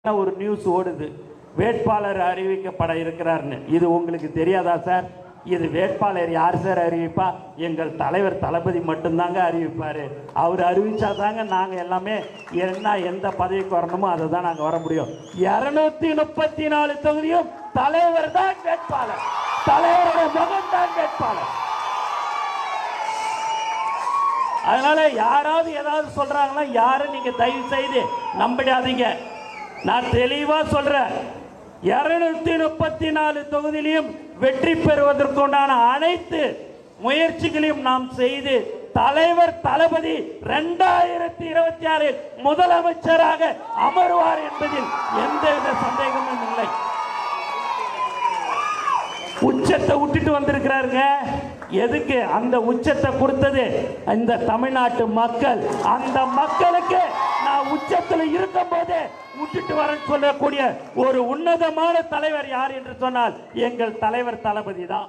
ஒரு நியூஸ் ஓடுது, வேட்பாளர் அறிவிக்கப்பட இருக்கிறார்னு. இது உங்களுக்கு தெரியாதா சார்? இது வேட்பாளர் யார் சார் அறிவிப்பா? எங்கள் தலைவர் தளபதி மட்டும்தாங்க அறிவிப்பார். அவர் அறிவிச்சாதாங்க நாங்கள் எல்லாமே என்ன எந்த பதவிக்கு வரணுமோ அதை தான் நாங்கள் வர முடியும். 234 தொகுதியும் தலைவர் தான் வேட்பாளர், தலைவருடைய மகன் தான் வேட்பாளர். அதனால யாராவது ஏதாவது சொல்றாங்கன்னா யாரும் நீங்க தயவு செய்து நம்பிடாதீங்க. நான் தெளிவா சொல்றேன், 234 தொகுதியிலையும் வெற்றி பெறுவதற்குண்டான அனைத்து முயற்சிகளையும் நாம் செய்து தலைவர் தளபதி 2026 முதலமைச்சராக அமர்வார் என்பதில் எந்தவித சந்தேகமும் இல்லை. உச்சத்தை விட்டுட்டு வந்திருக்கிறாருங்க. எதுக்கு அந்த உச்சத்தை கொடுத்தது? இந்த தமிழ்நாட்டு மக்கள். அந்த மக்களுக்கு நான் உச்சத்தில் இருக்கும் போதே விட்டுட்டு வர சொல்லக்கூடிய ஒரு உன்னதமான தலைவர் யார் என்று சொன்னால் எங்கள் தலைவர் தளபதி தான்.